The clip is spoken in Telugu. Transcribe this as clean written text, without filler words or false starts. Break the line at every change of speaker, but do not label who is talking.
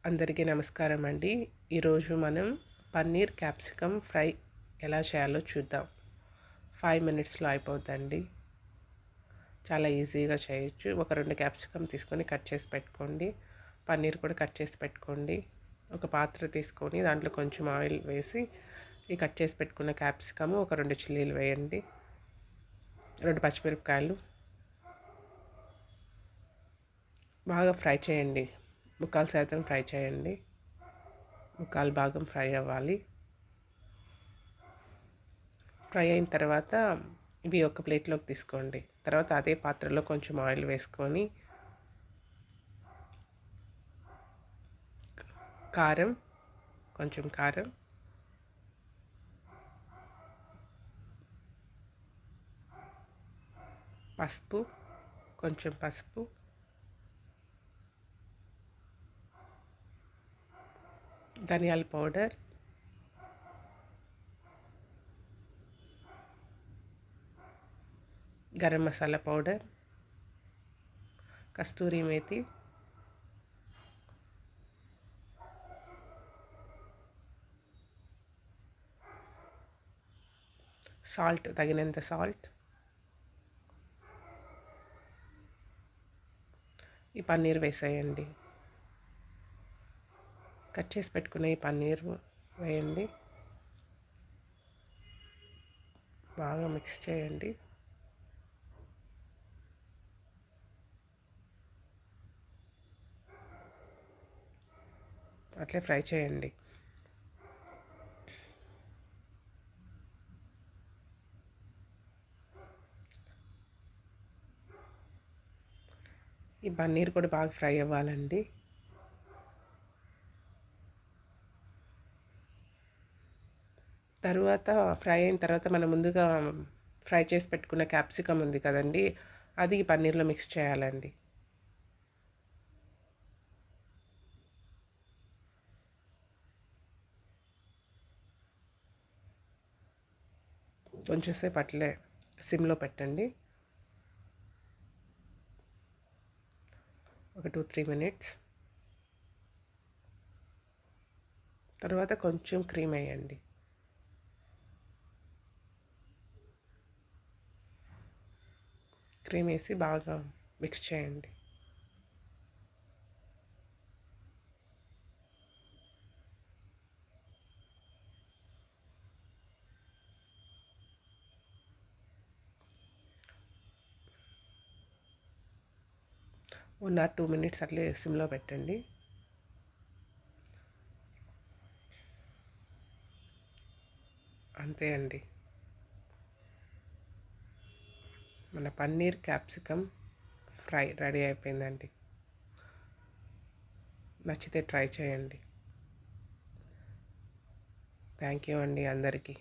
అందరికీ నమస్కారం అండి. ఈరోజు మనం పన్నీర్ క్యాప్సికమ్ ఫ్రై ఎలా చేయాలో చూద్దాం. 5 మినిట్స్లో అయిపోద్దండి. చాలా ఈజీగా చేయొచ్చు. ఒక 2 క్యాప్సికమ్ తీసుకొని కట్ చేసి పెట్టుకోండి. పన్నీర్ కూడా కట్ చేసి పెట్టుకోండి. ఒక పాత్ర తీసుకొని దాంట్లో కొంచెం ఆయిల్ వేసి ఈ కట్ చేసి పెట్టుకున్న క్యాప్సికమ్, ఒక 2 చిల్లీలు వేయండి, 2 పచ్చిమిరపకాయలు బాగా ఫ్రై చేయండి. ముక్కాలు శాతం ఫ్రై చేయండి. ముక్కాలు భాగం ఫ్రై అవ్వాలి. ఫ్రై అయిన తర్వాత ఇవి ఒక ప్లేట్లోకి తీసుకోండి. తర్వాత అదే పాత్రలో కొంచెం ఆయిల్ వేసుకొని కారం, కొంచెం కారం, పసుపు, కొంచెం పసుపు, ధనియాల పౌడర్, గరం మసాలా పౌడర్, కస్తూరి మేతి, సాల్ట్, తగినంత సాల్ట్. ఈ పన్నీర్ వేసేయండి. కట్ చేసి పెట్టుకున్న ఈ పన్నీర్ వేయండి. బాగా మిక్స్ చేయండి. అట్లే ఫ్రై చేయండి. ఈ పన్నీర్ కూడా బాగా ఫ్రై అవ్వాలండి. తర్వాత ఫ్రై అయిన తర్వాత మనం ముందుగా ఫ్రై చేసి పెట్టుకున్న క్యాప్సికమ్ ఉంది కదండి, అది ఈ పన్నీర్లో మిక్స్ చేయాలండి. కొంచెంసేపు అట్లే సిమ్లో పెట్టండి. ఒక 2-3 మినిట్స్. తర్వాత కొంచెం క్రీమ్ వేయండి. క్రీమ్ వేసి బాగా మిక్స్ చేయండి. వన్ ఆర్ 2 మినిట్స్ అట్లే సిమ్లో పెట్టండి. అంతే అండి, మన పన్నీర్ క్యాప్సికమ్ ఫ్రై రెడీ అయిపోయిందండి. నచ్చితే ట్రై చేయండి. థ్యాంక్ యూ అండి అందరికీ.